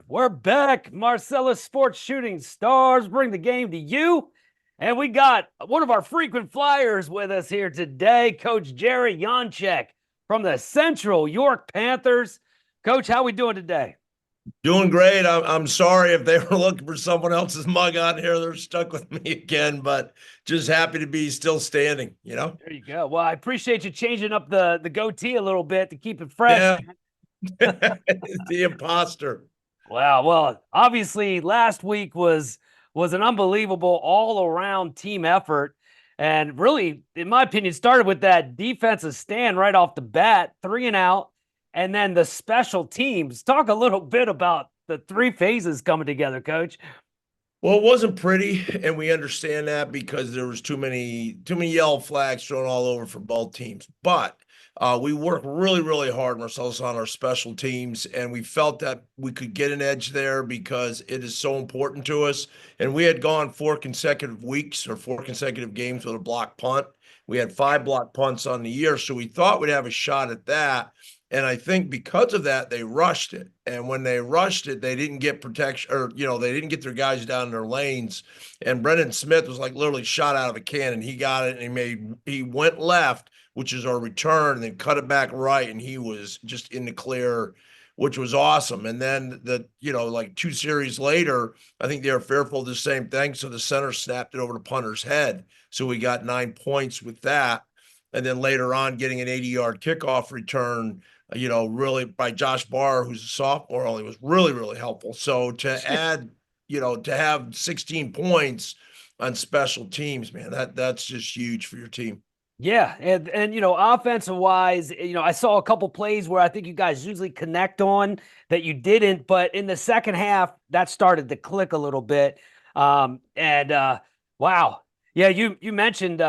We're back. Marcellus Sports Shooting Stars bring the game to you. And we got one of our frequent flyers with us here today, Coach Gerry Yonchiuk from the Central York Panthers. Coach, how we doing today? Doing great. I'm sorry if they were looking for someone else's mug on here. They're stuck with me again, but just happy to be still standing. There you go. Well, I appreciate you changing up the goatee a little bit to keep it fresh. Yeah. The imposter. Wow. Well, obviously last week was an unbelievable all-around team effort. And really, in my opinion, started with that defensive stand right off the bat, 3-and-out, and then the special teams. Talk a little bit about the three phases coming together, Coach. Well, it wasn't pretty, and we understand that because there was too many yellow flags thrown all over for both teams. But we worked really, really hard, Marcellus, on our special teams, and we felt that we could get an edge there because it is so important to us. And we had gone 4 consecutive weeks or 4 consecutive games with a block punt. We had 5 block punts on the year, so we thought we'd have a shot at that. And I think because of that, they rushed it. And when they rushed it, they didn't get protection or, they didn't get their guys down in their lanes. And Brendan Smith was like literally shot out of a cannon. He got it and he went left, which is our return, and then cut it back right. And he was just in the clear, which was awesome. And then like 2 series later, I think they were fearful of the same thing. So the center snapped it over the punter's head. So we got 9 points with that. And then later on, getting an 80-yard kickoff return really by Josh Barr, who's a sophomore, only was really, really helpful. So to add, to have 16 points on special teams, man, that's just huge for your team. Yeah, and offensive wise, I saw a couple plays where I think you guys usually connect on that you didn't, but in the second half that started to click a little bit. Wow, yeah, you mentioned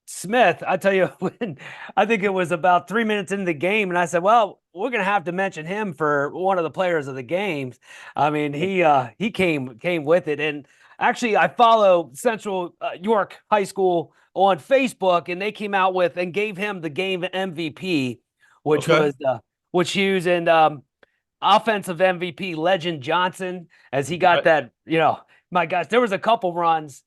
Smith. I tell you, when I think it was about 3 minutes into the game, and I said, "Well, we're gonna have to mention him for one of the players of the games." I mean, he came with it, and actually, I follow Central York High School on Facebook, and they came out with and gave him the game MVP, which Okay. was which Hughes and offensive MVP Legend Johnson, as he got Right. that. My gosh, there was a couple runs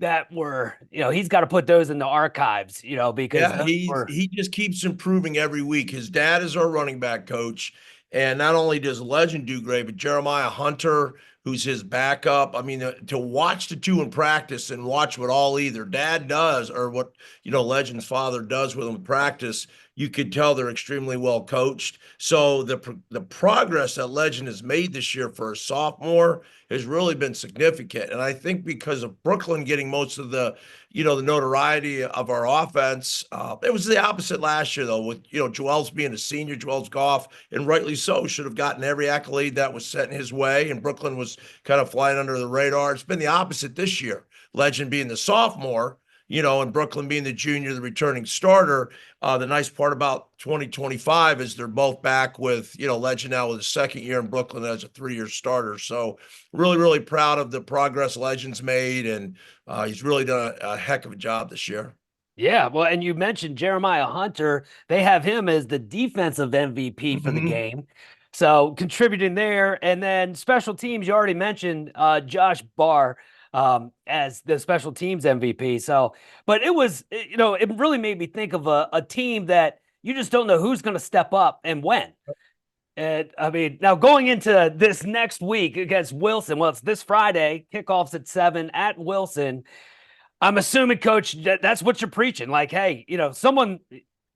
that were, he's got to put those in the archives, because Yeah, those were. he just keeps improving every week. His dad is our running back coach, and not only does Legend do great, but Jeremiah Hunter, who's his backup. I mean, to watch the two in practice and watch what all either dad does or what Legend's father does with them in practice, you could tell they're extremely well coached. So the progress that Legend has made this year for a sophomore has really been significant, and I think because of Brooklyn getting most of the notoriety of our offense. It was the opposite last year, though, with, Joel's being a senior, Joel's Goff, and rightly so, should have gotten every accolade that was set in his way. And Brooklyn was kind of flying under the radar. It's been the opposite this year. Legend being the sophomore, and Brooklyn being the junior, the returning starter. The nice part about 2025 is they're both back with, Legend now with a second year and Brooklyn as a 3-year starter. So really, really proud of the progress Legend's made. And he's really done a heck of a job this year. Yeah, well, and you mentioned Jeremiah Hunter. They have him as the defensive MVP for the Mhm. game. So contributing there. And then special teams, you already mentioned Josh Barr as the special teams MVP. So, but it was, it really made me think of a team that you just don't know who's going to step up and when. And I mean, now going into this next week against Wilson, well, it's this Friday, kickoffs at 7 at Wilson. I'm assuming, Coach, that's what you're preaching. Like, hey,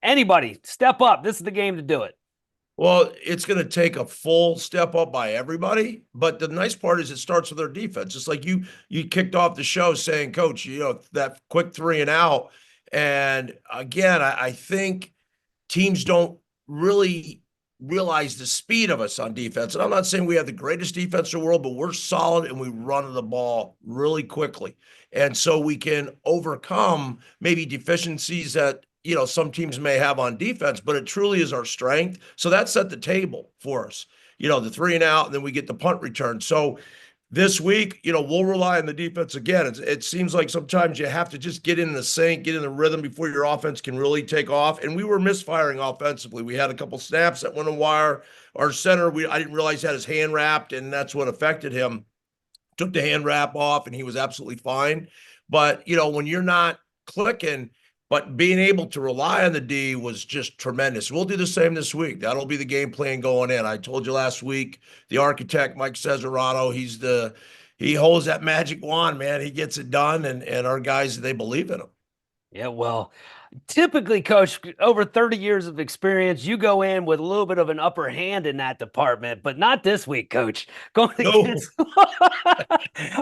anybody, step up. This is the game to do it. Well, it's going to take a full step up by everybody, but the nice part is it starts with their defense. Just like you kicked off the show saying, Coach, that quick 3-and-out. And again, I think teams don't really realize the speed of us on defense. And I'm not saying we have the greatest defense in the world, but we're solid and we run the ball really quickly. And so we can overcome maybe deficiencies that, some teams may have on defense, but it truly is our strength. So that set the table for us, the 3-and-out, and then we get the punt return. So This week, we'll rely on the defense again. It seems like sometimes you have to just get in the sync, get in the rhythm before your offense can really take off. And we were misfiring offensively. We had a couple snaps that went on wire. Our center, I didn't realize he had his hand wrapped, and that's what affected him. Took the hand wrap off, and he was absolutely fine. But when you're not clicking, but being able to rely on the D was just tremendous. We'll do the same this week. That'll be the game plan going in. I told you last week, the architect, Mike Cesarano, he holds that magic wand, man. He gets it done, and our guys, they believe in him. Yeah, well, typically, Coach, over 30 years of experience, you go in with a little bit of an upper hand in that department, but not this week, Coach. Going No. against,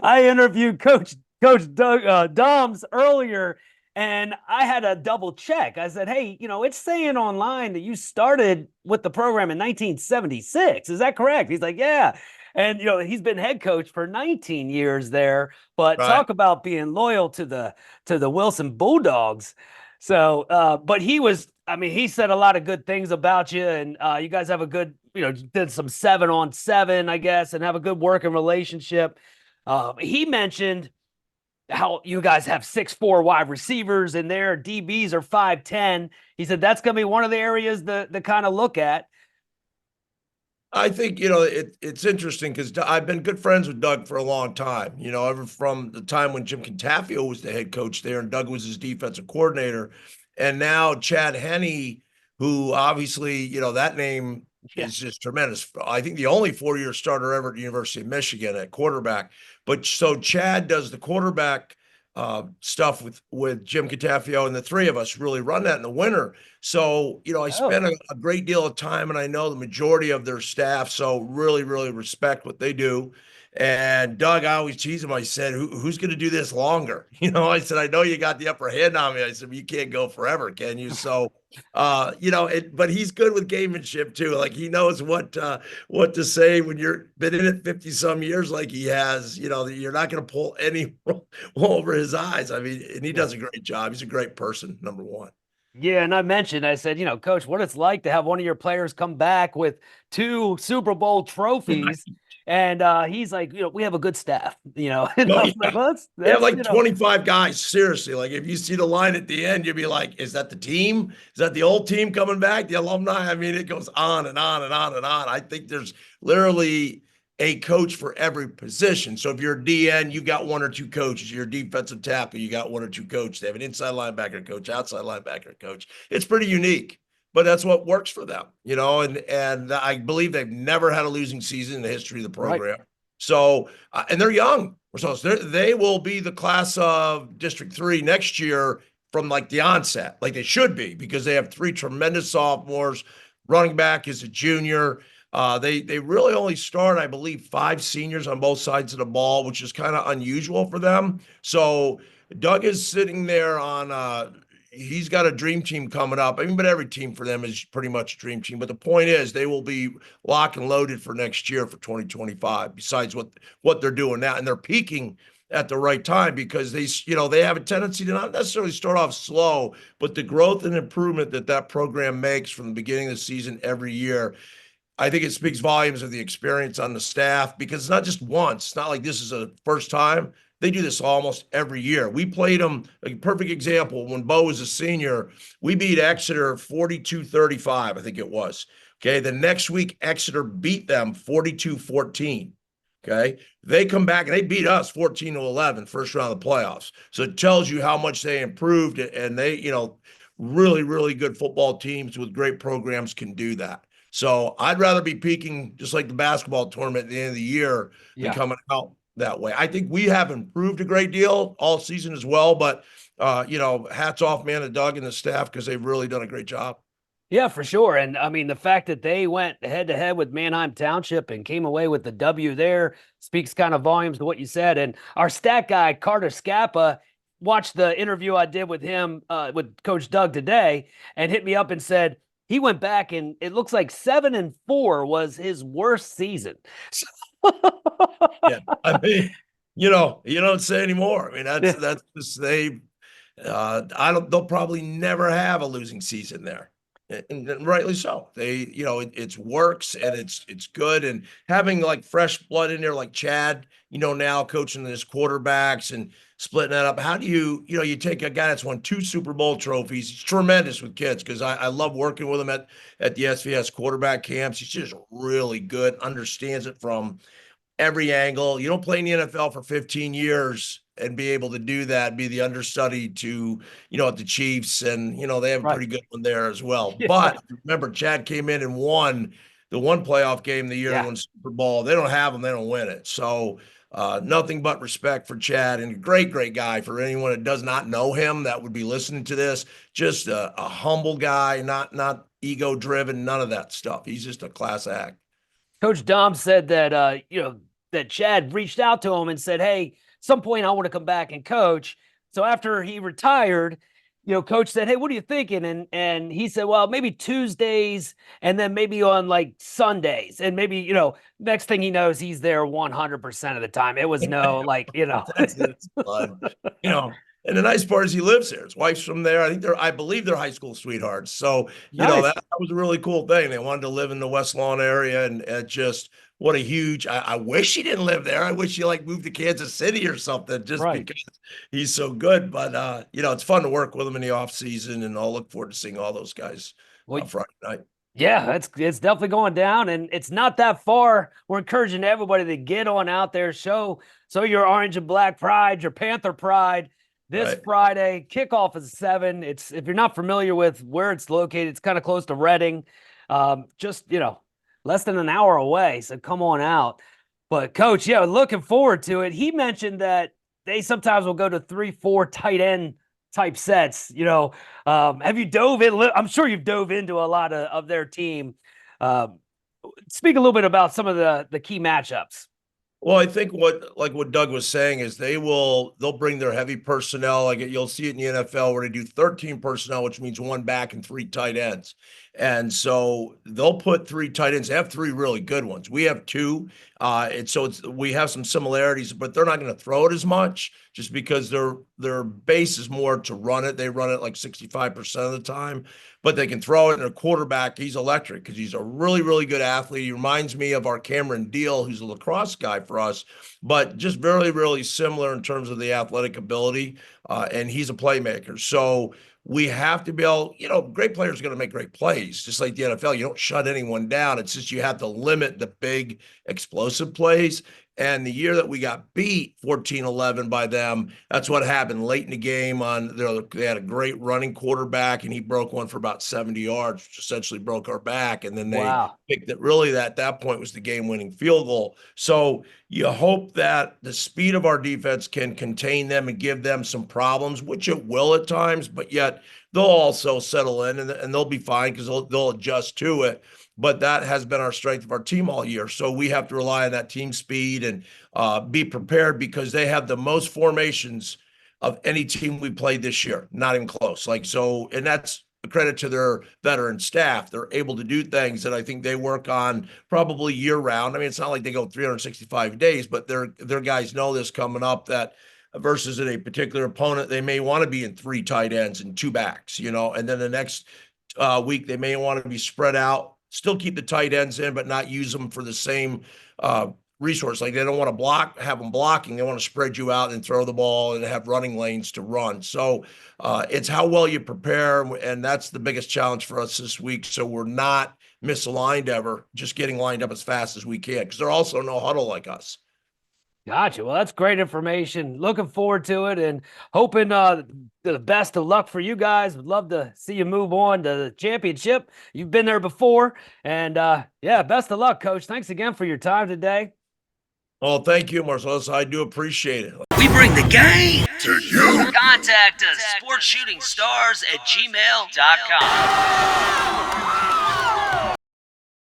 I interviewed Coach Doug Doms earlier, and I had a double check. I said, "Hey, it's saying online that you started with the program in 1976. Is that correct?" He's like, "Yeah." And he's been head coach for 19 years there, but Right. talk about being loyal to the Wilson Bulldogs. So, but he said a lot of good things about you, and you guys have a good, did some 7-on-7, I guess, and have a good working relationship. He mentioned how you guys have 6'4" wide receivers and their DBs are 5'10". He said that's going to be one of the areas to kind of look at. I think, it's interesting because I've been good friends with Doug for a long time, ever from the time when Jim Contafio was the head coach there and Doug was his defensive coordinator. And now Chad Henne, who obviously, that name Yeah. is just tremendous. I think the only 4-year starter ever at the University of Michigan at quarterback. But so Chad does the quarterback stuff with Jim Contafio, and the three of us really run that in the winter. So, I Oh, spent a great deal of time, and I know the majority of their staff. So really, really respect what they do. And Doug, I always tease him. I said, who's going to do this longer? I said, I know you got the upper hand on me. I said, you can't go forever, can you? So, but he's good with gamemanship too. Like he knows what to say when you're been in it 50 some years, like he has, you're not going to pull any over his eyes. I mean, and he yeah. does a great job. He's a great person, number one. Yeah, and I said, Coach, what it's like to have one of your players come back with 2 Super Bowl trophies. And he's like, we have a good staff, and No, I was like, yeah. well, They have that's, like 25 guys. Seriously. Like if you see the line at the end, you'll be like, is that the team? Is that the old team coming back? The alumni? I mean, it goes on and on and on and on. I think there's literally a coach for every position. So if you're a DN, you got 1 or 2 coaches. You're a defensive tackle, you got 1 or 2 coaches. They have an inside linebacker coach, outside linebacker coach. It's pretty unique, but that's what works for them, and I believe they've never had a losing season in the history of the right. program. So, and they're young. So they will be the class of District 3 next year from like the onset, like they should be, because they have 3 tremendous sophomores. Running back is a junior. They really only start, I believe, 5 seniors on both sides of the ball, which is kind of unusual for them. So Doug is sitting there on he's got a dream team coming up. I mean, but every team for them is pretty much a dream team. But the point is, they will be locked and loaded for next year for 2025. Besides what they're doing now, and they're peaking at the right time because they have a tendency to not necessarily start off slow, but the growth and improvement that program makes from the beginning of the season every year. I think it speaks volumes of the experience on the staff because it's not just once. It's not like this is a first time. They do this almost every year. We played them, a perfect example, when Bo was a senior, we beat Exeter 42-35, I think it was. Okay. The next week, Exeter beat them 42-14. Okay. They come back and they beat us 14-11, first round of the playoffs. So it tells you how much they improved, and they, really, really good football teams with great programs can do that. So I'd rather be peaking just like the basketball tournament at the end of the year than Yeah. coming out that way. I think we have improved a great deal all season as well, but hats off, man, to Doug and the staff because they've really done a great job. Yeah, for sure. And I mean, the fact that they went head to head with Manheim Township and came away with the W there speaks kind of volumes to what you said. And our stat guy, Carter Scappa, watched the interview I did with him, with Coach Doug today, and hit me up and said he went back and it looks like 7-4 was his worst season. So Yeah. I mean, you don't say anymore. I mean, yeah. that's just they'll probably never have a losing season there. And rightly so. It's works and it's good. And having like fresh blood in there, like Chad, now coaching his quarterbacks and splitting that up. How do you take a guy that's won 2 Super Bowl trophies? He's tremendous with kids because I love working with him at the SVS quarterback camps. He's just really good, understands it from every angle. You don't play in the NFL for 15 years and be able to do that, be the understudy to, at the Chiefs. And, they have a Right. pretty good one there as well. Yeah. But remember, Chad came in and won the one playoff game the year they won Super Bowl. They don't have them, they don't win it. So nothing but respect for Chad, and a great, great guy. For anyone that does not know him that would be listening to this, just a humble guy, not ego driven, none of that stuff. He's just a class act. Coach Dom said that that Chad reached out to him and said, "Hey, some point I want to come back and coach." So after he retired, Coach said, "Hey, what are you thinking?" And he said, "Well, maybe Tuesdays, and then maybe on like Sundays, and maybe next thing he knows, he's there 100% of the time." It was no That's fun. And the nice part is he lives there. His wife's from there. I believe they're high school sweethearts. So, Nice. that was a really cool thing. They wanted to live in the West Lawn area, and just what a huge, I wish he didn't live there. I wish he moved to Kansas City or something just Right. because he's so good. But, it's fun to work with him in the off season, and I'll look forward to seeing all those guys Friday night. Yeah, it's definitely going down, and it's not that far. We're encouraging everybody to get on out there, show your orange and black pride, your Panther pride. This Friday, kickoff is 7. It's, if you're not familiar with where it's located, it's kind of close to Reading, just less than an hour away. So come on out. But Coach, looking forward to it. He mentioned that they sometimes will go to 3-4 tight end type sets. Have you dove in? I'm sure you've dove into a lot of their team. Speak a little bit about some of the key matchups. Well, I think what Doug was saying is they'll bring their heavy personnel. Like you'll see it in the NFL where they do 13 personnel, which means 1 back and 3 tight ends. And so they'll put 3 tight ends. They have 3 really good ones. We have 2. We have some similarities, but they're not going to throw it as much just because their base is more to run it. They run it like 65% of the time, but they can throw it. And a quarterback, he's electric because he's a really, really good athlete. He reminds me of our Cameron Deal, who's a lacrosse guy for us, but just very, really similar in terms of the athletic ability. And he's a playmaker. So we have to be able, great players are going to make great plays, just like the NFL. You don't shut anyone down. It's just you have to limit the big explosive plays. And the year that we got beat 14-11 by them, that's what happened late in the game. They had a great running quarterback, and he broke one for about 70 yards, which essentially broke our back. And then they picked it. Really, at that point was the game-winning field goal. So you hope that the speed of our defense can contain them and give them some problems, which it will at times, but yet they'll also settle in and they'll be fine because they'll adjust to it. But that has been our strength of our team all year. So we have to rely on that team speed and be prepared because they have the most formations of any team we played this year. Not even close. And that's a credit to their veteran staff. They're able to do things that I think they work on probably year round. I mean, it's not like they go 365 days, but their guys know this coming up that versus in a particular opponent, they may want to be in 3 tight ends and 2 backs, and then the next week they may want to be spread out. Still keep the tight ends in, but not use them for the same resource. Like they don't want to have them blocking. They want to spread you out and throw the ball and have running lanes to run. So it's how well you prepare. And that's the biggest challenge for us this week. So we're not misaligned ever, just getting lined up as fast as we can because they're also no huddle like us. Gotcha. Well, that's great information. Looking forward to it and hoping the best of luck for you guys. Would love to see you move on to the championship. You've been there before. And best of luck, Coach. Thanks again for your time today. Oh, thank you, Marcellus. I do appreciate it. We bring the game to you. Contact us, sportsshootingstars@gmail.com.